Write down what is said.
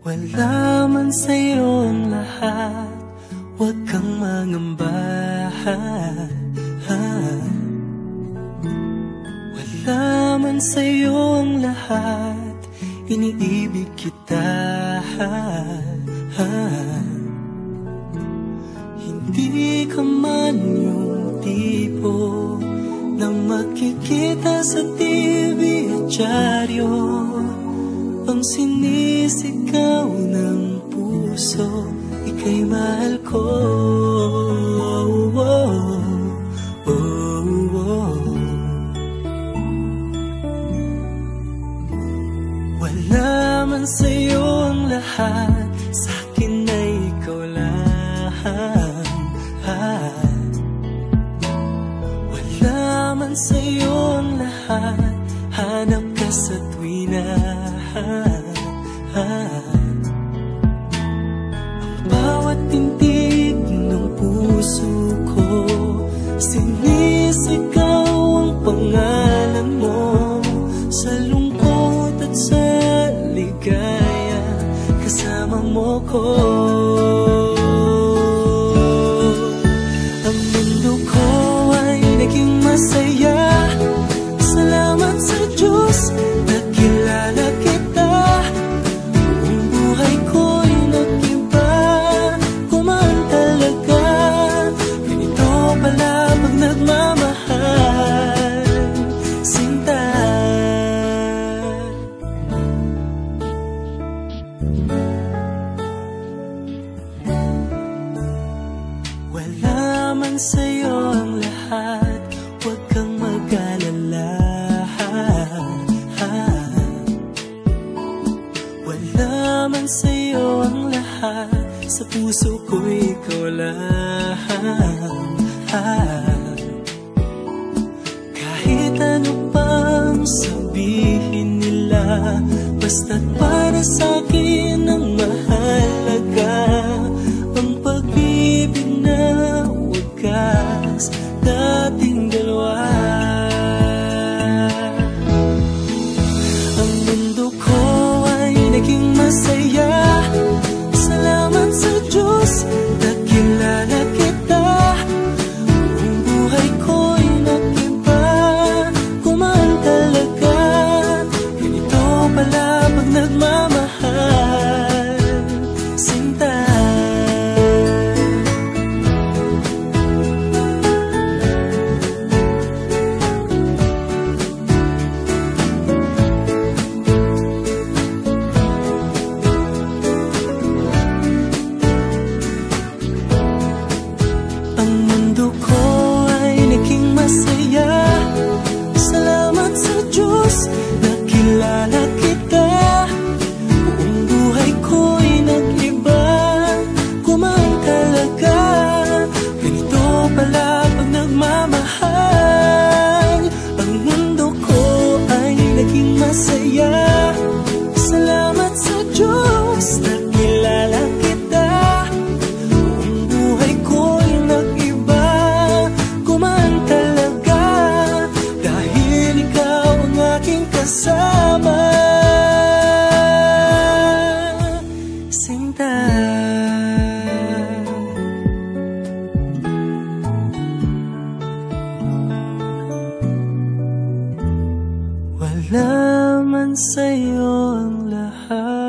Wala man sa'yo ang lahat, huwag kang mangamba. Wala man sa'yo ang lahat, iniibig kita. Hindi ka man yung tipo na makikita sa TV at dyaryo, ang sinisigaw ng puso, ika'y mahal ko. Wala man sa'yo ang lahat, sa'kin ay ikaw lang. Wala man sa'yo ang lahat, hanap ka sa tuwina. Ang bawat tintig ng puso ko, sinisigaw ang pangalan mo. Sa lungkot at sa ligaya, kasama mo ko. Ang mundo ko ay naging masaya, salamat sa Diyos, nakilala kita. Ang buhay ko'y nag-iba, kumaan talaga. Ganito pala pag nagmamahal, sinta. Wala man sa'yo ang lahat, huwag kang mag-alala. Wala man sa'yo ang lahat, sa puso ko ikaw lang. Kahit ano pang sabihin nila, basta't para sa'kin ang mahalaga, ang pag-ibig na wagas dating dalawa. Ang mundo ko ay naging masaya, salamat sa Diyos, nakilala kita. Ang buhay ko'y nag-iba, kumaan talaga. Ganito pala pag nagmamahal, sinta. Ang mundo ko ay naging masaya, salamat sa Diyos, nakilala kita. Buong buhay ko'y nag-iba, kumaan talaga. Ganito pala pag nagmamahal. Ang mundo ko ay naging masaya, salamat sa Diyos, nakilala kita. Buong buhay ko'y nag-iba, kumaan talaga. Dahil ikaw ang aking kasama, sinta. Wala man sa'yo ang lahat,